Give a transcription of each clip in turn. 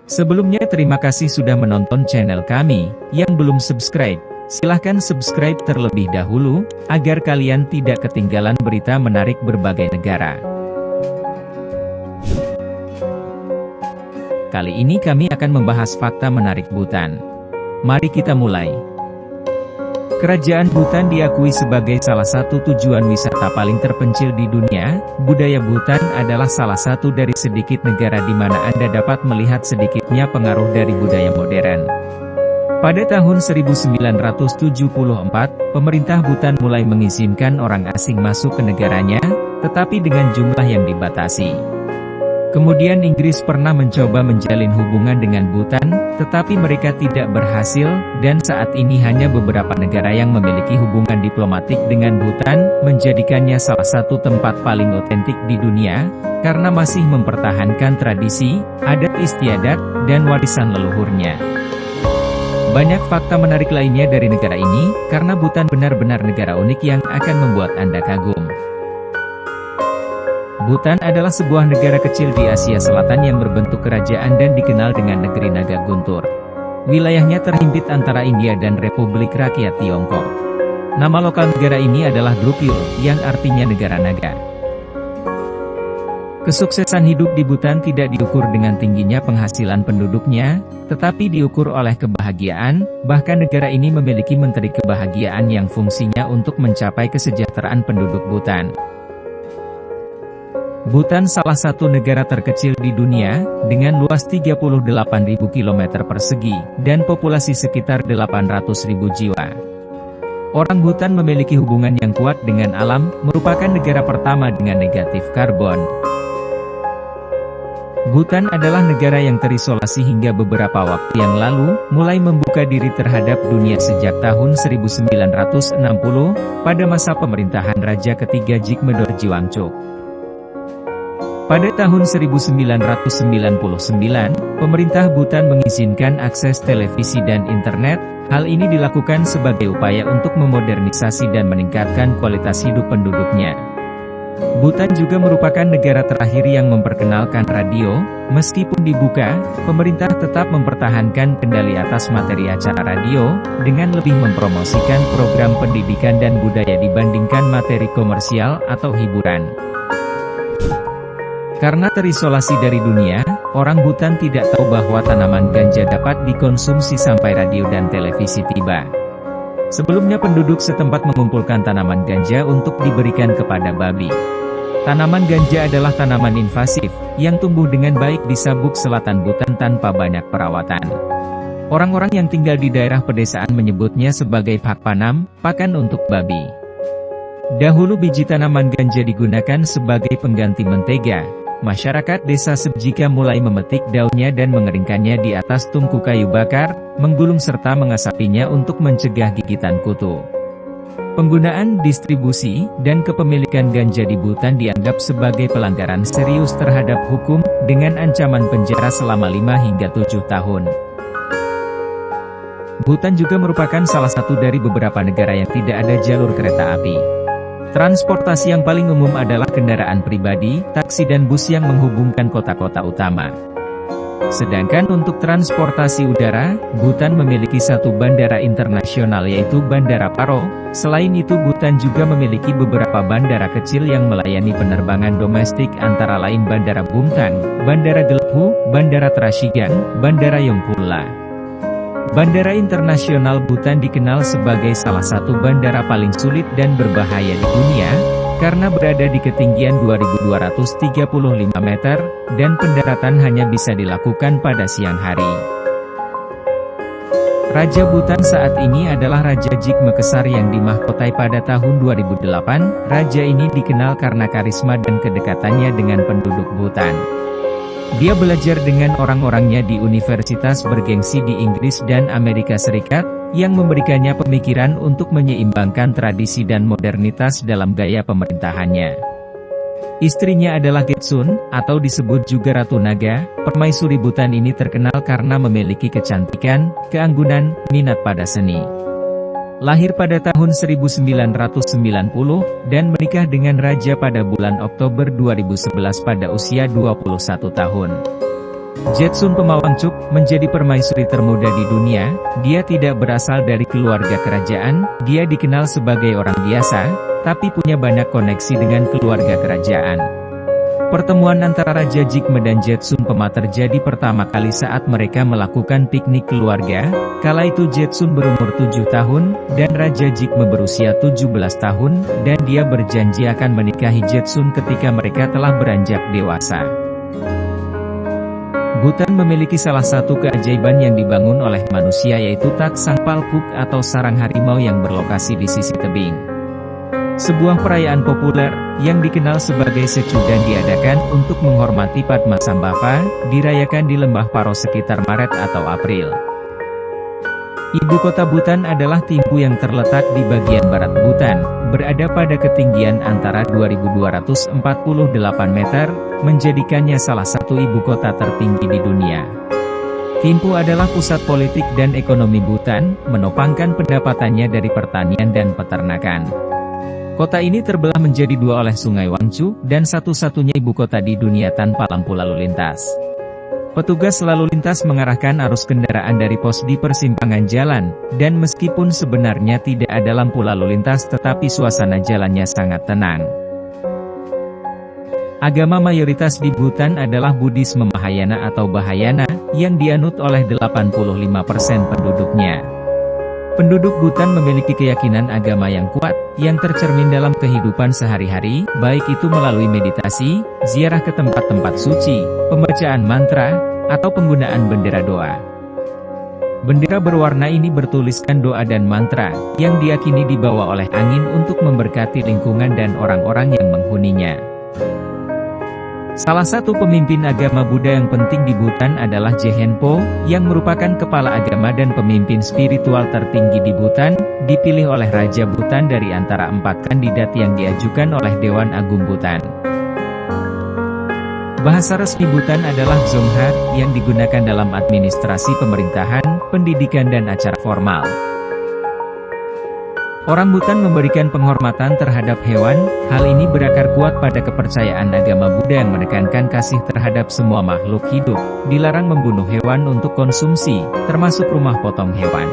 Sebelumnya terima kasih sudah menonton channel kami. Yang belum subscribe, silahkan subscribe terlebih dahulu, agar kalian tidak ketinggalan berita menarik berbagai negara. Kali ini kami akan membahas fakta menarik Bhutan. Mari kita mulai. Kerajaan Bhutan diakui sebagai salah satu tujuan wisata paling terpencil di dunia. Budaya Bhutan adalah salah satu dari sedikit negara di mana Anda dapat melihat sedikitnya pengaruh dari budaya modern. Pada tahun 1974, pemerintah Bhutan mulai mengizinkan orang asing masuk ke negaranya, tetapi dengan jumlah yang dibatasi. Kemudian Inggris pernah mencoba menjalin hubungan dengan Bhutan, tetapi mereka tidak berhasil, dan saat ini hanya beberapa negara yang memiliki hubungan diplomatik dengan Bhutan, menjadikannya salah satu tempat paling otentik di dunia, karena masih mempertahankan tradisi, adat istiadat, dan warisan leluhurnya. Banyak fakta menarik lainnya dari negara ini, karena Bhutan benar-benar negara unik yang akan membuat Anda kagum. Bhutan adalah sebuah negara kecil di Asia Selatan yang berbentuk kerajaan dan dikenal dengan negeri naga guntur. Wilayahnya terhimpit antara India dan Republik Rakyat Tiongkok. Nama lokal negara ini adalah Drukgyal, yang artinya negara naga. Kesuksesan hidup di Bhutan tidak diukur dengan tingginya penghasilan penduduknya, tetapi diukur oleh kebahagiaan. Bahkan negara ini memiliki menteri kebahagiaan yang fungsinya untuk mencapai kesejahteraan penduduk Bhutan. Bhutan salah satu negara terkecil di dunia, dengan luas 38.000 km persegi, dan populasi sekitar 800.000 jiwa. Orang Bhutan memiliki hubungan yang kuat dengan alam, merupakan negara pertama dengan negatif karbon. Bhutan adalah negara yang terisolasi hingga beberapa waktu yang lalu, mulai membuka diri terhadap dunia sejak tahun 1960, pada masa pemerintahan Raja ketiga Jigme Dorji-Wangchuck. Pada tahun 1999, pemerintah Bhutan mengizinkan akses televisi dan internet. Hal ini dilakukan sebagai upaya untuk memodernisasi dan meningkatkan kualitas hidup penduduknya. Bhutan juga merupakan negara terakhir yang memperkenalkan radio. Meskipun dibuka, pemerintah tetap mempertahankan kendali atas materi acara radio, dengan lebih mempromosikan program pendidikan dan budaya dibandingkan materi komersial atau hiburan. Karena terisolasi dari dunia, orang Bhutan tidak tahu bahwa tanaman ganja dapat dikonsumsi sampai radio dan televisi tiba. Sebelumnya penduduk setempat mengumpulkan tanaman ganja untuk diberikan kepada babi. Tanaman ganja adalah tanaman invasif, yang tumbuh dengan baik di Sabuk Selatan Bhutan tanpa banyak perawatan. Orang-orang yang tinggal di daerah pedesaan menyebutnya sebagai pakpanam, pakan untuk babi. Dahulu biji tanaman ganja digunakan sebagai pengganti mentega. Masyarakat desa Sebjika mulai memetik daunnya dan mengeringkannya di atas tungku kayu bakar, menggulung serta mengasapinya untuk mencegah gigitan kutu. Penggunaan, distribusi, dan kepemilikan ganja di Bhutan dianggap sebagai pelanggaran serius terhadap hukum, dengan ancaman penjara selama 5 hingga 7 tahun. Bhutan juga merupakan salah satu dari beberapa negara yang tidak ada jalur kereta api. Transportasi yang paling umum adalah kendaraan pribadi, taksi dan bus yang menghubungkan kota-kota utama. Sedangkan untuk transportasi udara, Bhutan memiliki satu bandara internasional yaitu Bandara Paro. Selain itu Bhutan juga memiliki beberapa bandara kecil yang melayani penerbangan domestik antara lain Bandara Bumthang, Bandara Gelpu, Bandara Trashigang, Bandara Yongpula. Bandara internasional Bhutan dikenal sebagai salah satu bandara paling sulit dan berbahaya di dunia, karena berada di ketinggian 2.235 meter, dan pendaratan hanya bisa dilakukan pada siang hari. Raja Bhutan saat ini adalah Raja Jigme Kesar yang dimahkotai pada tahun 2008. Raja ini dikenal karena karisma dan kedekatannya dengan penduduk Bhutan. Dia belajar dengan orang-orangnya di universitas bergengsi di Inggris dan Amerika Serikat, yang memberikannya pemikiran untuk menyeimbangkan tradisi dan modernitas dalam gaya pemerintahannya. Istrinya adalah Getsun, atau disebut juga Ratu Naga. Permaisuri Bhutan ini terkenal karena memiliki kecantikan, keanggunan, minat pada seni. Lahir pada tahun 1990, dan menikah dengan raja pada bulan Oktober 2011 pada usia 21 tahun. Jetsun Pemawangcuk menjadi permaisuri termuda di dunia. Dia tidak berasal dari keluarga kerajaan, dia dikenal sebagai orang biasa, tapi punya banyak koneksi dengan keluarga kerajaan. Pertemuan antara Raja Jigme dan Jetsun Pema terjadi pertama kali saat mereka melakukan piknik keluarga. Kala itu Jetsun berumur 7 tahun, dan Raja Jigme berusia 17 tahun, dan dia berjanji akan menikahi Jetsun ketika mereka telah beranjak dewasa. Bhutan memiliki salah satu keajaiban yang dibangun oleh manusia, yaitu Tak Sangpal Phuk atau sarang harimau yang berlokasi di sisi tebing. Sebuah perayaan populer, yang dikenal sebagai Sechudan diadakan untuk menghormati Padmasambhava, dirayakan di lembah Paro sekitar Maret atau April. Ibu kota Bhutan adalah Thimphu yang terletak di bagian barat Bhutan, berada pada ketinggian antara 2.248 meter, menjadikannya salah satu ibu kota tertinggi di dunia. Thimphu adalah pusat politik dan ekonomi Bhutan, menopangkan pendapatannya dari pertanian dan peternakan. Kota ini terbelah menjadi dua oleh Sungai Wangchu, dan satu-satunya ibu kota di dunia tanpa lampu lalu lintas. Petugas lalu lintas mengarahkan arus kendaraan dari pos di persimpangan jalan, dan meskipun sebenarnya tidak ada lampu lalu lintas tetapi suasana jalannya sangat tenang. Agama mayoritas di Bhutan adalah Buddhisme Mahayana atau Bahayana, yang dianut oleh 85% penduduknya. Penduduk Bhutan memiliki keyakinan agama yang kuat, yang tercermin dalam kehidupan sehari-hari, baik itu melalui meditasi, ziarah ke tempat-tempat suci, pembacaan mantra, atau penggunaan bendera doa. Bendera berwarna ini bertuliskan doa dan mantra, yang diyakini dibawa oleh angin untuk memberkati lingkungan dan orang-orang yang menghuninya. Salah satu pemimpin agama Buddha yang penting di Bhutan adalah Jehenpo, yang merupakan kepala agama dan pemimpin spiritual tertinggi di Bhutan, dipilih oleh Raja Bhutan dari antara 4 kandidat yang diajukan oleh Dewan Agung Bhutan. Bahasa resmi Bhutan adalah Dzongkha, yang digunakan dalam administrasi pemerintahan, pendidikan dan acara formal. Orang Bhutan memberikan penghormatan terhadap hewan, hal ini berakar kuat pada kepercayaan agama Buddha yang menekankan kasih terhadap semua makhluk hidup, dilarang membunuh hewan untuk konsumsi, termasuk rumah potong hewan.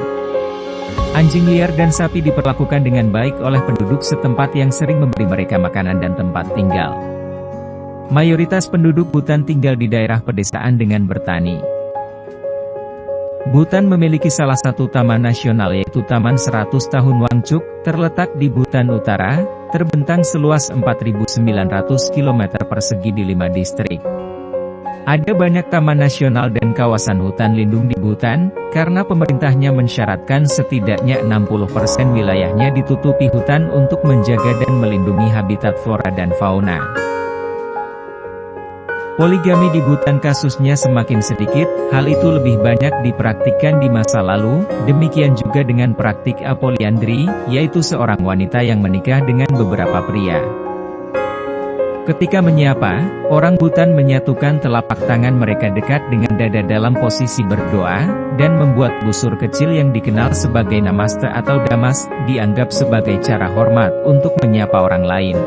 Anjing liar dan sapi diperlakukan dengan baik oleh penduduk setempat yang sering memberi mereka makanan dan tempat tinggal. Mayoritas penduduk Bhutan tinggal di daerah pedesaan dengan bertani. Bhutan memiliki salah satu taman nasional yaitu Taman 100 Tahun Wangchuk, terletak di Bhutan Utara, terbentang seluas 4.900 km persegi di 5 distrik. Ada banyak taman nasional dan kawasan hutan lindung di Bhutan, karena pemerintahnya mensyaratkan setidaknya 60% wilayahnya ditutupi hutan untuk menjaga dan melindungi habitat flora dan fauna. Poligami di Bhutan kasusnya semakin sedikit, hal itu lebih banyak dipraktikkan di masa lalu, demikian juga dengan praktik apoliandri, yaitu seorang wanita yang menikah dengan beberapa pria. Ketika menyapa, orang Bhutan menyatukan telapak tangan mereka dekat dengan dada dalam posisi berdoa, dan membuat busur kecil yang dikenal sebagai namaste atau damas, dianggap sebagai cara hormat untuk menyapa orang lain.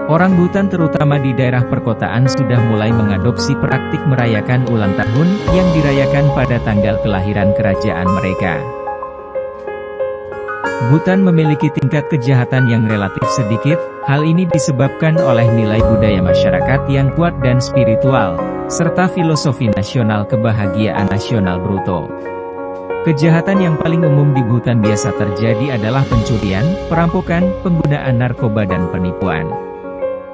Orang Bhutan terutama di daerah perkotaan sudah mulai mengadopsi praktik merayakan ulang tahun, yang dirayakan pada tanggal kelahiran kerajaan mereka. Bhutan memiliki tingkat kejahatan yang relatif sedikit, hal ini disebabkan oleh nilai budaya masyarakat yang kuat dan spiritual, serta filosofi nasional kebahagiaan nasional bruto. Kejahatan yang paling umum di Bhutan biasa terjadi adalah pencurian, perampokan, penggunaan narkoba dan penipuan.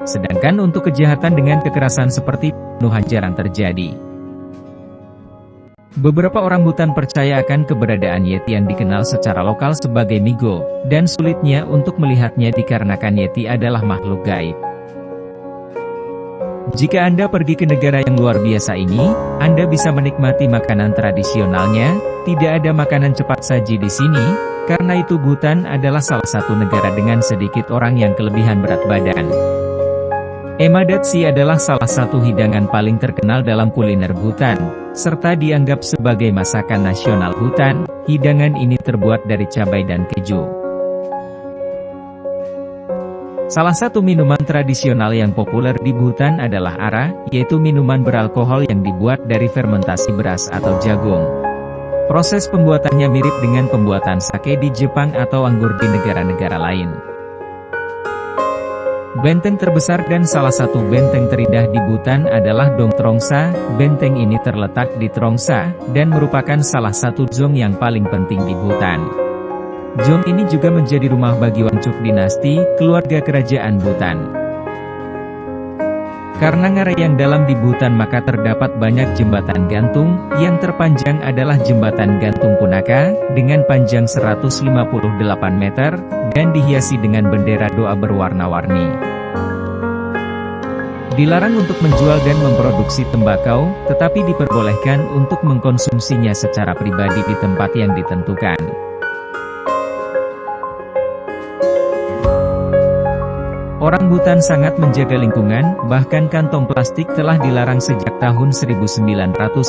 Sedangkan untuk kejahatan dengan kekerasan seperti pembunuhan jarang terjadi. Beberapa orang Bhutan percaya akan keberadaan Yeti yang dikenal secara lokal sebagai Migo, dan sulitnya untuk melihatnya dikarenakan Yeti adalah makhluk gaib. Jika Anda pergi ke negara yang luar biasa ini, Anda bisa menikmati makanan tradisionalnya. Tidak ada makanan cepat saji di sini, karena itu Bhutan adalah salah satu negara dengan sedikit orang yang kelebihan berat badan. Emadatsi adalah salah satu hidangan paling terkenal dalam kuliner Bhutan, serta dianggap sebagai masakan nasional Bhutan. Hidangan ini terbuat dari cabai dan keju. Salah satu minuman tradisional yang populer di Bhutan adalah ara, yaitu minuman beralkohol yang dibuat dari fermentasi beras atau jagung. Proses pembuatannya mirip dengan pembuatan sake di Jepang atau anggur di negara-negara lain. Benteng terbesar dan salah satu benteng terindah di Bhutan adalah Dong Trongsa. Benteng ini terletak di Trongsa, dan merupakan salah satu dzong yang paling penting di Bhutan. Dzong ini juga menjadi rumah bagi Wangchuck dinasti, keluarga kerajaan Bhutan. Karena ngarai yang dalam di Bhutan maka terdapat banyak jembatan gantung. Yang terpanjang adalah jembatan gantung Punaka, dengan panjang 158 meter, dan dihiasi dengan bendera doa berwarna-warni. Dilarang untuk menjual dan memproduksi tembakau, tetapi diperbolehkan untuk mengkonsumsinya secara pribadi di tempat yang ditentukan. Orang Bhutan sangat menjaga lingkungan, bahkan kantong plastik telah dilarang sejak tahun 1999.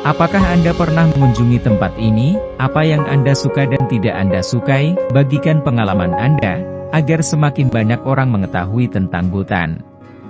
Apakah Anda pernah mengunjungi tempat ini? Apa yang Anda suka dan tidak Anda sukai? Bagikan pengalaman Anda, agar semakin banyak orang mengetahui tentang Bhutan.